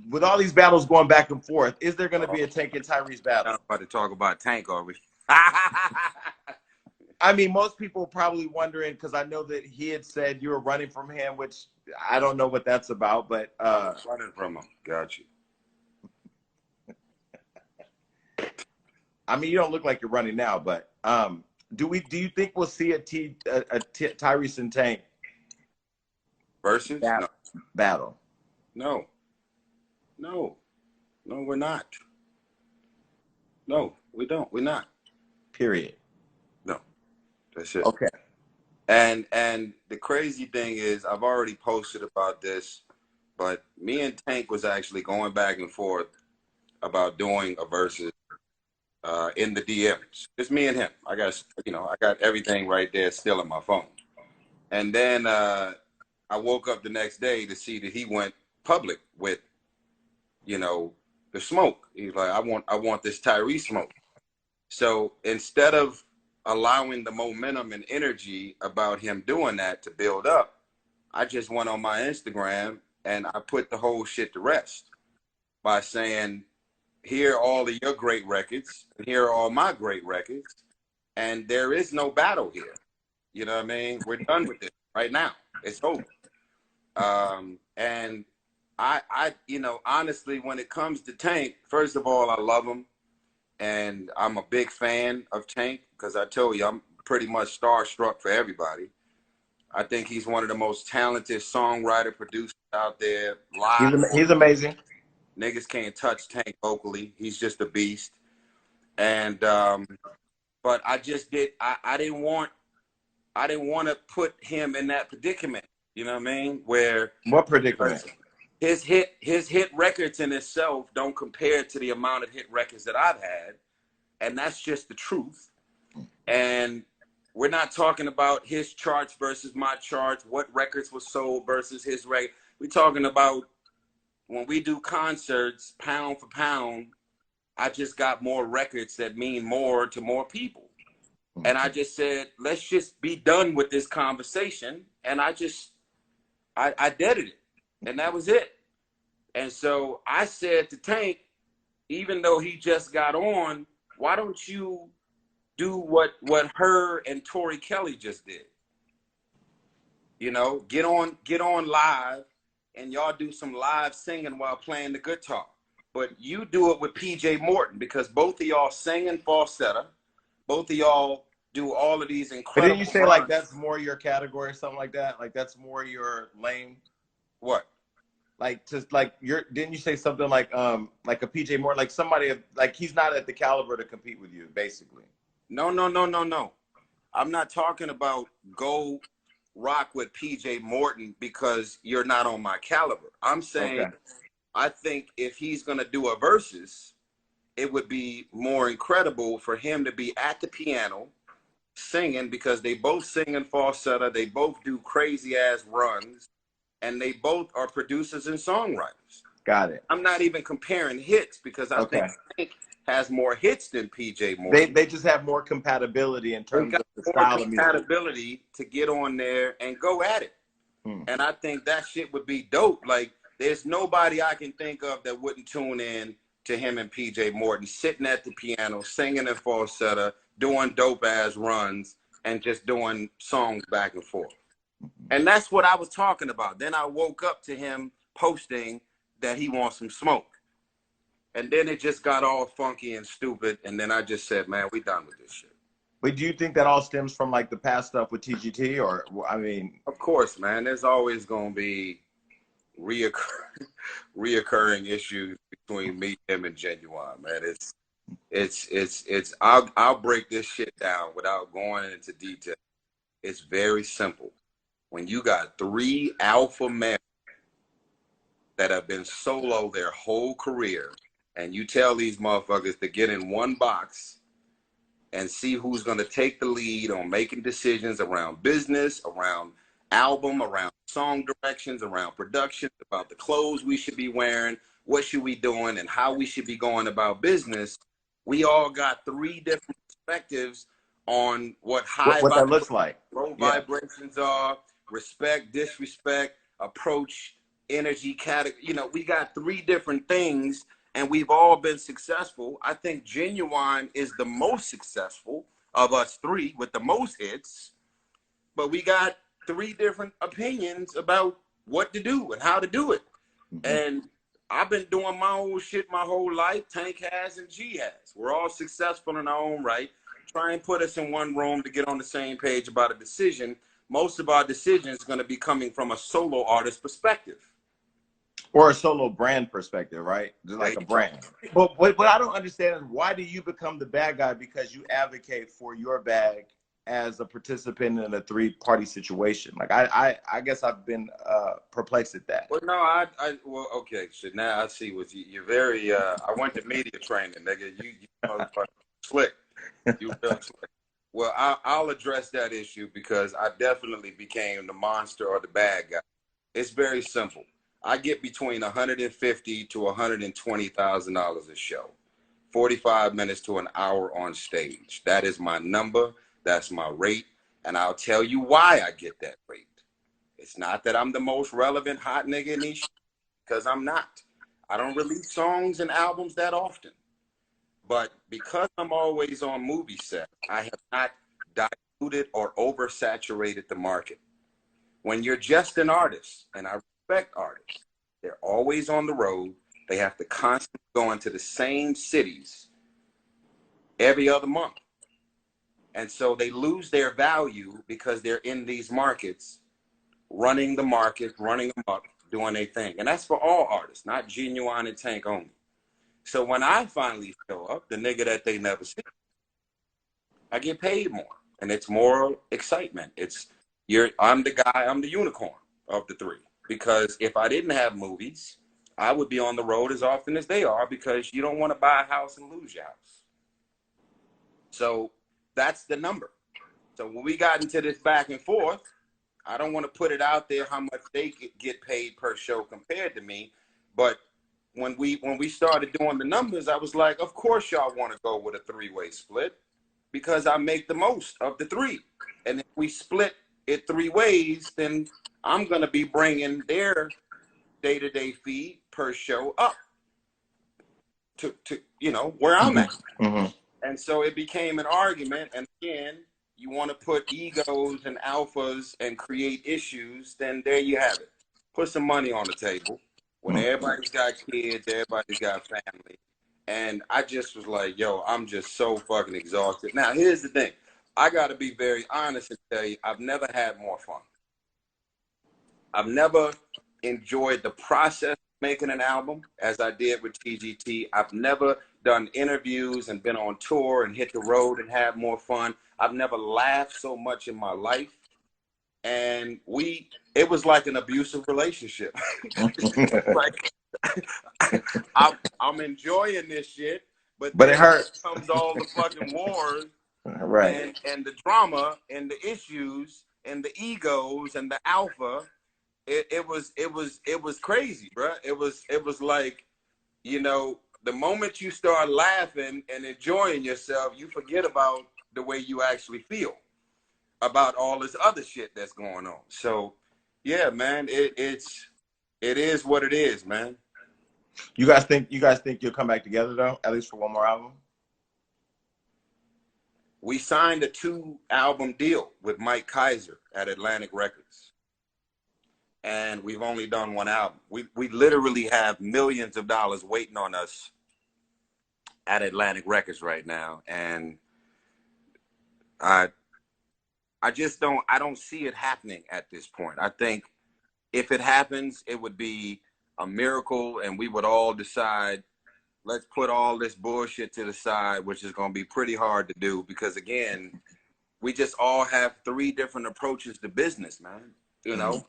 with all these battles going back and forth, is there going to be a Tank and Tyrese battle? Not about to talk about Tank, are we? I mean, most people probably wondering, because I know that he had said you were running from him, which I don't know what that's about, but running from him. Got you. I mean, you don't look like you're running now, but do you think we'll see a Tyrese and Tank versus battle? No, we're not. No, we don't. We're not. Period. No, that's it. Okay. And the crazy thing is, I've already posted about this, but me and Tank was actually going back and forth about doing a versus in the DMs. It's me and him. I got everything right there still on my phone. And then I woke up the next day to see that he went public with, the smoke. He's like, I want this Tyrese smoke. So instead of allowing the momentum and energy about him doing that to build up, I just went on my Instagram and I put the whole shit to rest by saying, here are all of your great records, and here are all my great records, and there is no battle here. You know what I mean? We're done with it right now. It's over. And I honestly, when it comes to Tank, first of all, I love him. And I'm a big fan of Tank because I told you, I'm pretty much starstruck for everybody. I think he's one of the most talented songwriter producers out there. Live. He's amazing. Niggas can't touch Tank vocally. He's just a beast. And but I just I didn't want to put him in that predicament. You know what I mean? Where what predicament? His hit records in itself don't compare to the amount of hit records that I've had. And that's just the truth. And we're not talking about his charts versus my charts, what records were sold versus his record. We're talking about when we do concerts, pound for pound, I just got more records that mean more to more people. And I just said, let's just be done with this conversation. And I deaded it. And that was it. And so I said to Tank, even though he just got on, why don't you do what her and Tori Kelly just did? Get on live and y'all do some live singing while playing the guitar. But you do it with PJ Morton because both of y'all sing in falsetto. Both of y'all do all of these incredible. But didn't you say runs. Like that's more your category or something like that? Like that's more your lane? What? Like just like didn't you say something like a PJ Morton, like somebody like he's not at the caliber to compete with you, basically? No. I'm not talking about go rock with PJ Morton because you're not on my caliber. I'm saying okay. I think if he's gonna do a versus, it would be more incredible for him to be at the piano singing because they both sing in falsetto, they both do crazy ass runs. And they both are producers and songwriters. Got it. I'm not even comparing hits because I think Tank has more hits than PJ Morton. They just have more compatibility in terms of the style of music. Compatibility to get on there and go at it. And I think that shit would be dope. Like, there's nobody I can think of that wouldn't tune in to him and PJ Morton sitting at the piano, singing in falsetto, doing dope ass runs, and just doing songs back and forth. And that's what I was talking about. Then I woke up to him posting that he wants some smoke. And then it just got all funky and stupid. And then I just said, man, we done with this shit. But do you think that all stems from like the past stuff with TGT or, I mean? Of course, man. There's always going to be reoccurring issues between me, him, and Genuine, man. I'll break this shit down without going into detail. It's very simple. When you got 3 alpha males that have been solo their whole career, and you tell these motherfuckers to get in one box and see who's going to take the lead on making decisions around business, around album, around song directions, around production, about the clothes we should be wearing, what should we doing, and how we should be going about business, we all got 3 different perspectives on what that looks like, low vibrations are, respect, disrespect, approach, energy category. You know, we got 3 different things, and we've all been successful. I think Genuine is the most successful of us 3 with the most hits, but we got 3 different opinions about what to do and how to do it. And I've been doing my own shit my whole life. Tank has and G has. We're all successful in our own right. Try and put us in one room to get on the same page about a decision. Most of our decisions going to be coming from a solo artist perspective. Or a solo brand perspective, right? Just like a brand. But what I don't understand is, why do you become the bad guy because you advocate for your bag as a participant in a 3-party situation? Like, I guess I've been perplexed at that. Well, no, well, okay, shit. Now I see what you're very. I went to media training, nigga. You motherfucking slick. You really slick. Well, I'll address that issue because I definitely became the monster or the bad guy. It's very simple. I get between $150,000 to $120,000 a show, 45 minutes to an hour on stage. That is my number. That's my rate, and I'll tell you why I get that rate. It's not that I'm the most relevant hot nigga in these, because I'm not. I don't release songs and albums that often. But because I'm always on movie set, I have not diluted or oversaturated the market. When you're just an artist, and I respect artists, they're always on the road. They have to constantly go into the same cities every other month. And so they lose their value because they're in these markets, running the market, running them up, doing their thing. And that's for all artists, not Genuine and Tank only. So when I finally show up, the nigga that they never see, I get paid more. And it's more excitement. I'm the guy, I'm the unicorn of the 3. Because if I didn't have movies, I would be on the road as often as they are, because you don't want to buy a house and lose your house. So that's the number. So when we got into this back and forth, I don't want to put it out there how much they get paid per show compared to me. But when we started doing the numbers, I was like, of course y'all want to go with a 3-way split, because I make the most of the 3. And if we split it 3 ways, then I'm going to be bringing their day-to-day fee per show up to you know, where I'm at. And so it became an argument. And again, you want to put egos and alphas and create issues, then there you have it. Put some money on the table. When everybody's got kids, everybody's got family. And I just was like, yo, I'm just so fucking exhausted. Now, here's the thing. I got to be very honest and tell you, I've never had more fun. I've never enjoyed the process of making an album as I did with TGT. I've never done interviews and been on tour and hit the road and had more fun. I've never laughed so much in my life. And it was like an abusive relationship. Like, I'm enjoying this shit, but it hurts. Comes all the fucking wars, right? And the drama and the issues and the egos and the alpha. It was crazy, bro. It was like, you know, the moment you start laughing and enjoying yourself, you forget about the way you actually feel about all this other shit that's going on. So, yeah, man, it is what it is, man. You guys think you'll come back together though, at least for one more album? We signed a 2-album deal with Mike Kaiser at Atlantic Records, and we've only done 1 album. We literally have millions of dollars waiting on us at Atlantic Records right now, and I just don't see it happening at this point. I think if it happens, it would be a miracle, and we would all decide, let's put all this bullshit to the side, which is going to be pretty hard to do, because again, we just all have 3 different approaches to business, man. You know,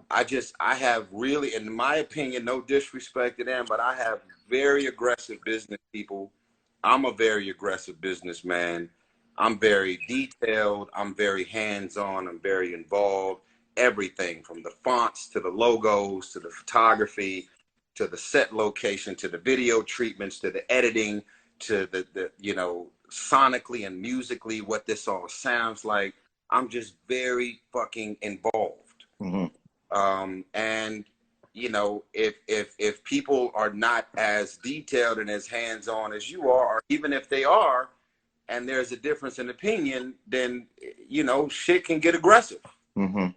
I have really, in my opinion, no disrespect to them, but I have very aggressive business people. I'm a very aggressive businessman. I'm very detailed. I'm very hands-on. I'm very involved. Everything from the fonts to the logos to the photography to the set location to the video treatments to the editing to the you know, sonically and musically what this all sounds like. I'm just very fucking involved. And you know, if people are not as detailed and as hands-on as you are, or even if they are, and there's a difference in opinion, then, you know, shit can get aggressive. Mm-hmm.